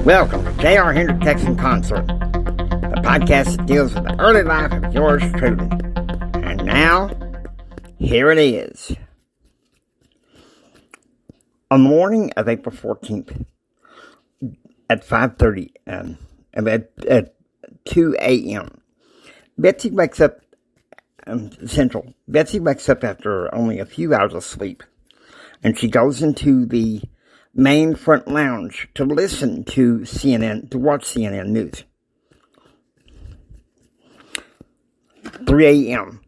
Welcome to J.R. Hendrick Texan Consort, the podcast that deals with the early life of yours truly. And now, here it is. On the morning of April 14th, at 5:30, at 2 a.m., Betsy wakes up, Central. Betsy wakes up after only a few hours of sleep, and she goes into the main front lounge to listen to CNN, to watch CNN News. 3 a.m.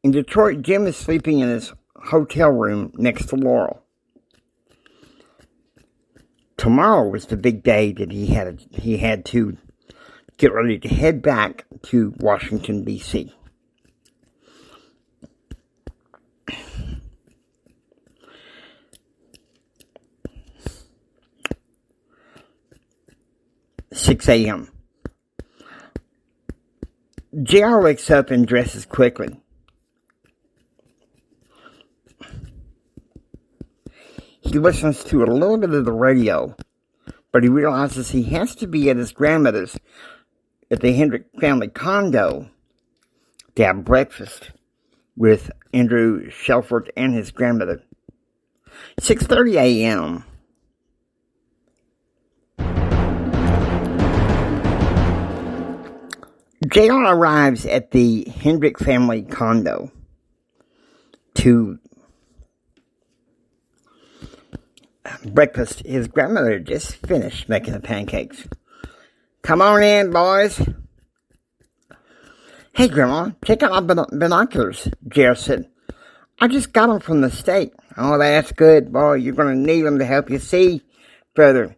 In Detroit, Jim is sleeping in his hotel room next to Laurel. Tomorrow was the big day that he had to get ready to head back to Washington, D.C. Six a.m. JR wakes up and dresses quickly. He listens to a little bit of the radio, but he realizes he has to be at his grandmother's at the Hendrick family condo to have breakfast with Andrew Shelford and his grandmother. 6:30 a.m. JR arrives at the Hendrick family condo to breakfast. His grandmother just finished making the pancakes. Come on in, boys. Hey, Grandma, check out my binoculars, JR said. I just got them from the state. Oh, that's good, boy. You're going to need them to help you see further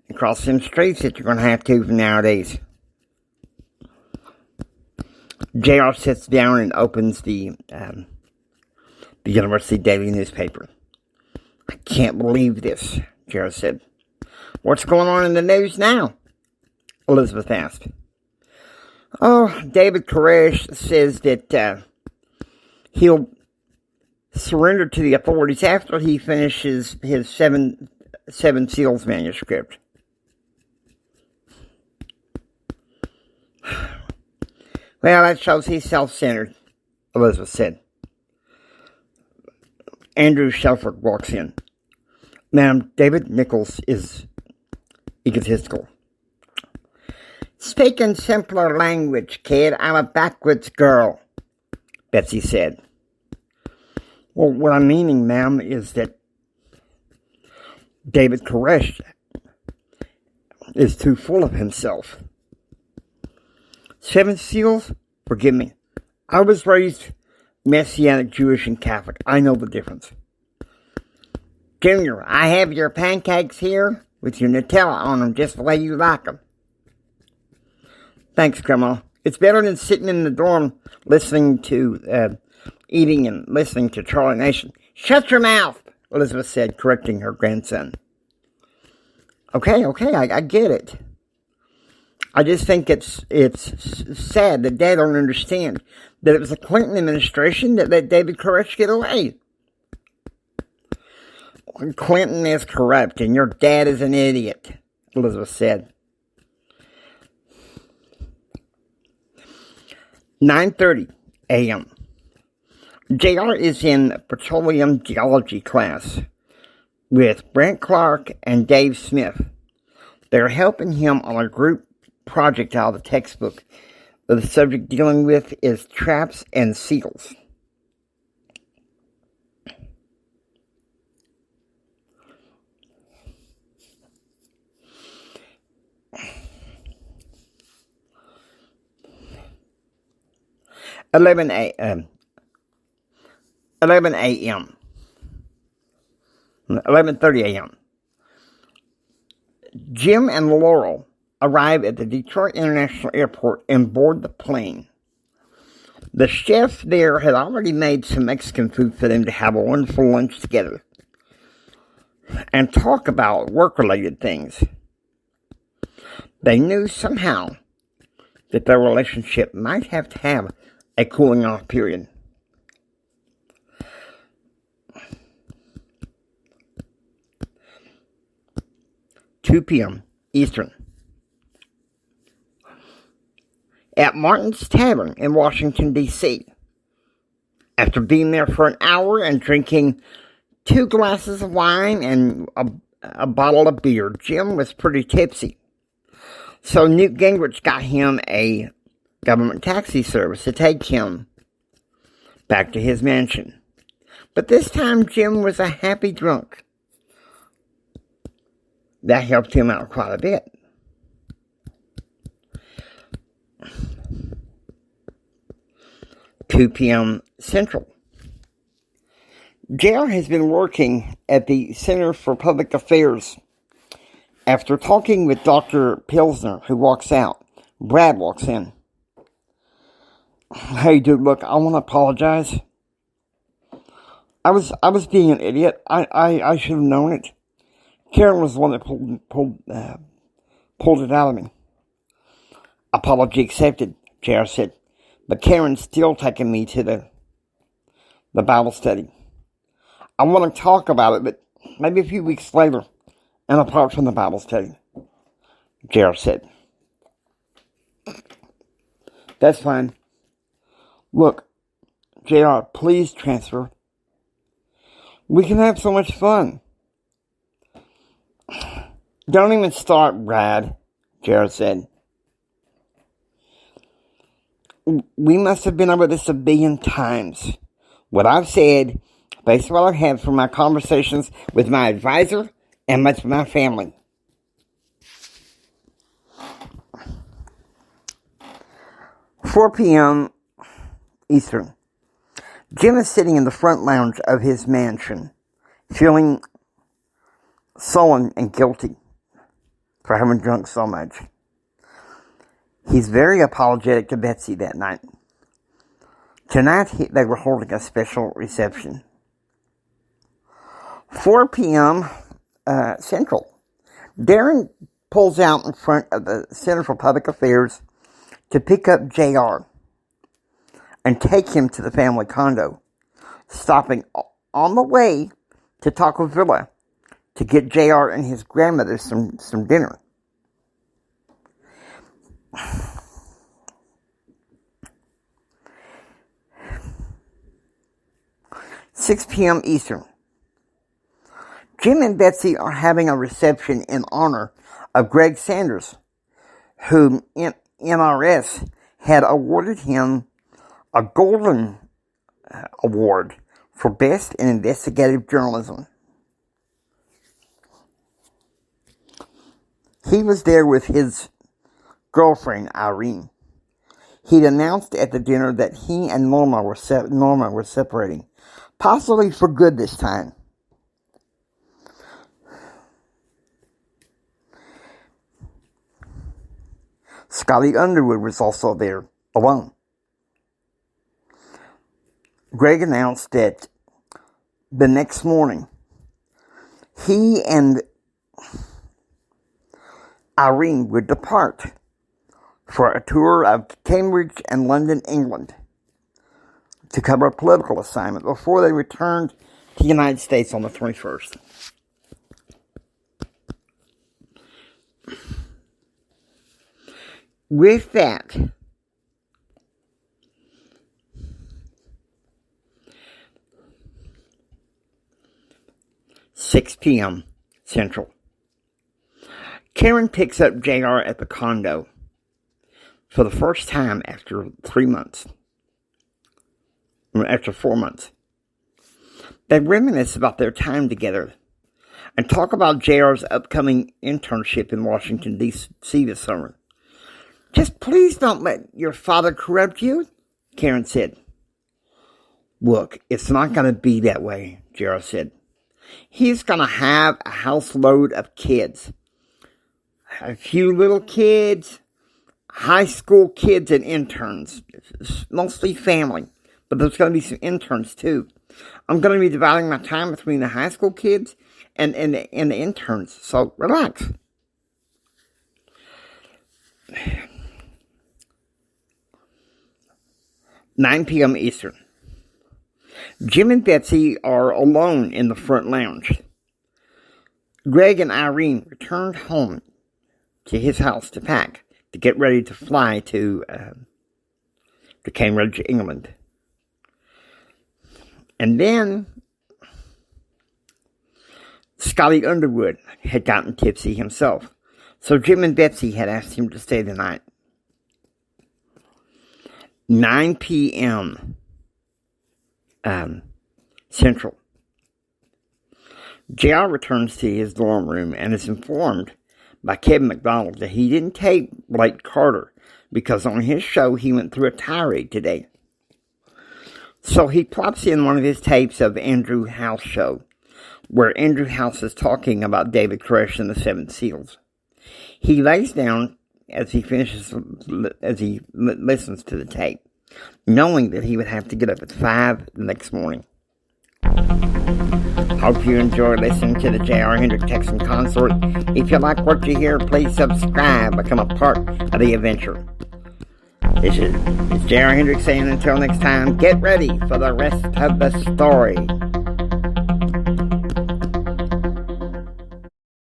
across them streets that you're going to have to nowadays. JR sits down and opens the University Daily newspaper. I can't believe this, JR said. What's going on in the news now? Elizabeth asked. Oh, David Koresh says that he'll surrender to the authorities after he finishes his Seven Seals manuscript. Well, that shows he's self-centered, Elizabeth said. Andrew Shelford walks in. Ma'am, David Nichols is egotistical. Speak in simpler language, kid. I'm a backwoods girl, Betsy said. Well, what I'm meaning, ma'am, is that David Koresh is too full of himself. Seven Seals? Forgive me. I was raised Messianic, Jewish, and Catholic. I know the difference. Junior, I have your pancakes here with your Nutella on them just the way you like them. Thanks, Grandma. It's better than sitting in the dorm listening to, eating and listening to Charlie Nation. Shut your mouth, Elizabeth said, correcting her grandson. Okay, I get it. I just think it's sad that they don't understand that it was the Clinton administration that let David Koresh get away. Clinton is corrupt and your dad is an idiot, Elizabeth said. 9:30 a.m. JR is in petroleum geology class with Brent Clark and Dave Smith. They're helping him on a group project out of the textbook. The subject dealing with is traps and seals. Eleven a.m. 11:30 a.m. Jim and Laurel arrive at the Detroit International Airport and board the plane. The chef there had already made some Mexican food for them to have a wonderful lunch together and talk about work-related things. They knew somehow that their relationship might have to have a cooling-off period. 2 p.m. Eastern. At Martin's Tavern in Washington, D.C. After being there for an hour and drinking 2 glasses of wine and a bottle of beer, Jim was pretty tipsy. So Newt Gingrich got him a government taxi service to take him back to his mansion. But this time Jim was a happy drunk. That helped him out quite a bit. "2 p.m. Central. JR has been working at the Center for Public Affairs. After talking with Dr. Pilsner, who walks out, Brad walks in. "Hey, dude, look, I want to apologize. I was being an idiot. I should have known it. Karen was the one that pulled it out of me." "Apology accepted," JR said. "But Karen's still taking me to the Bible study. I want to talk about it, but maybe a few weeks later, and apart from the Bible study," JR said. "That's fine. Look, JR, please transfer. We can have so much fun." "Don't even start, Brad," JR said. "We must have been over this a billion times. What I've said, based on what I've had from my conversations with my advisor and with my family." "4 p.m. Eastern. Jim is sitting in the front lounge of his mansion, feeling sullen and guilty for having drunk so much. He's very apologetic to Betsy that night. Tonight, they were holding a special reception. 4 p.m. Central. Darren pulls out in front of the Center for Public Affairs to pick up JR and take him to the family condo, stopping on the way to Taco Villa to get JR and his grandmother some dinner. "6 p.m. Eastern. Jim and Betsy are having a reception in honor of Greg Sanders, whom NRS had awarded him a Golden Award for Best in Investigative Journalism. He was there with his girlfriend, Irene. He'd announced at the dinner that he and Norma were separating, possibly for good this time. Scotty Underwood was also there, alone. Greg announced that the next morning, he and Irene would depart for a tour of Cambridge and London, England, to cover a political assignment before they returned to the United States on the 21st. With that, "6 p.m. Central. Karen picks up JR at the condo for the first time after 3 months. After 4 months. They reminisce about their time together and talk about JR's upcoming internship in Washington, D.C. this summer. "Just please don't let your father corrupt you," Karen said. "Look, it's not going to be that way," JR said. "He's going to have a house load of kids. A few little kids, high school kids, and interns. Mostly family, but there's going to be some interns too. I'm going to be dividing my time between the high school kids and the interns, so relax." 9 p.m. Eastern. Jim and Betsy are alone in the front lounge. Greg and Irene returned home to his house to pack, to get ready to fly to Cambridge, England. And then Scotty Underwood had gotten tipsy himself, so Jim and Betsy had asked him to stay the night. 9 p.m. Central. JR returns to his dorm room and is informed by Kevin McDonald that he didn't tape Blake Carter because on his show he went through a tirade today. So he plops in one of his tapes of Andrew House show, where Andrew House is talking about David Koresh and the Seven Seals. He lays down as he listens to the tape, knowing that he would have to get up at 5 the next morning. Hope you enjoy listening to the J.R. Hendrick Texan Consort. If you like what you hear, please subscribe, become a part of the adventure. This is J.R. Hendrick saying until next time, get ready for the rest of the story.